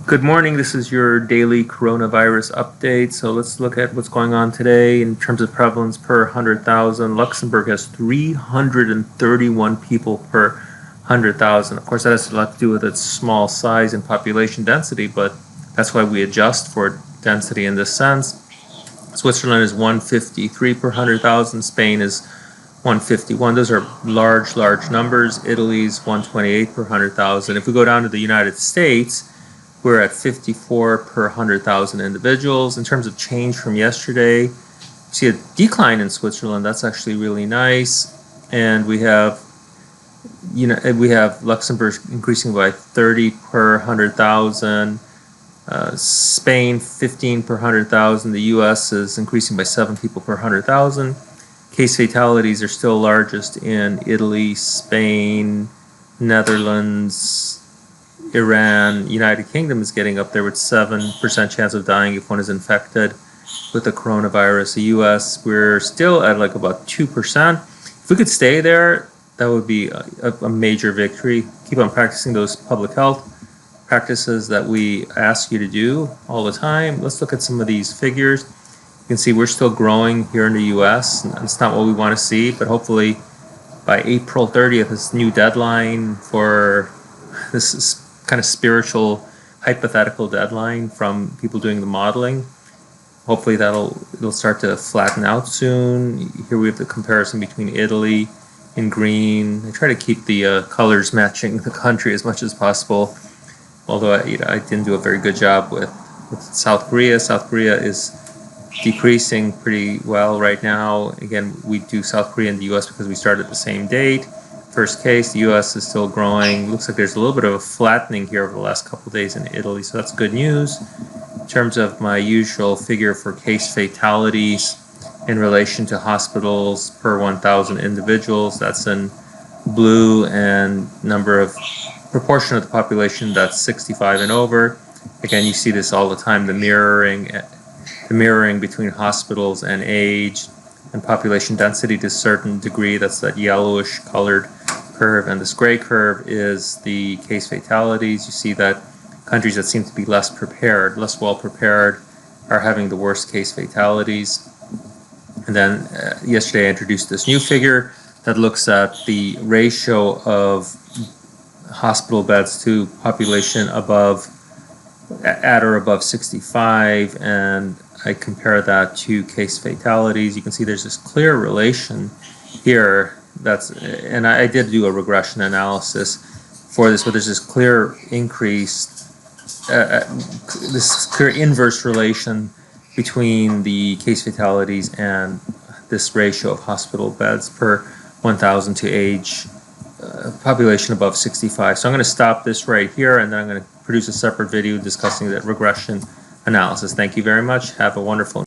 Good morning. This is your daily coronavirus update. So let's look at what's going on today in terms of prevalence per 100,000. Luxembourg has 331 people per 100,000. Of course, that has a lot to do with its small size and population density, but that's why we adjust for density in this sense. Switzerland is 153 per 100,000. Spain is 151. Those are large numbers. Italy's 128 per 100,000. If we go down to the United States, we're at 54 per 100,000 individuals. In terms of change from yesterday, you see a decline in Switzerland. That's actually really nice. And we have Luxembourg increasing by 30 per 100,000. Spain 15 per 100,000. The U.S. is increasing by 7 people per 100,000. Case fatalities are still largest in Italy, Spain, Netherlands, Iran. United Kingdom is getting up there with 7% chance of dying if one is infected with the coronavirus. The US, we're still at like about 2%. If we could stay there, that would be a major victory. Keep on practicing those public health practices that we ask you to do all the time. Let's look at some of these figures. You can see we're still growing here in the US. It's not what we want to see, but hopefully by April 30th, this new deadline for this kind of spiritual hypothetical deadline from people doing the modeling. Hopefully it'll start to flatten out soon. Here we have the comparison between Italy in green. I try to keep the colors matching the country as much as possible, although I didn't do a very good job with South Korea. South Korea is decreasing pretty well right now. Again, we do South Korea and the US because we started at the same date. First case, the US is still growing. Looks like there's a little bit of a flattening here over the last couple of days in Italy, so that's good news. In terms of my usual figure for case fatalities in relation to hospitals per 1,000 individuals, that's in blue, and proportion of the population that's 65 and over. Again, you see this all the time, the mirroring between hospitals and age and population density to a certain degree. That's that yellowish colored curve, and this gray curve is the case fatalities. You see that countries that seem to be less well prepared, are having the worst case fatalities. And then yesterday I introduced this new figure that looks at the ratio of hospital beds to population at or above 65, and I compare that to case fatalities. You can see there's this clear relation here. And I did do a regression analysis for this, but there's this clear this clear inverse relation between the case fatalities and this ratio of hospital beds per 1,000 to age population above 65. So I'm going to stop this right here, and then I'm going to produce a separate video discussing that regression analysis. Thank you very much. Have a wonderful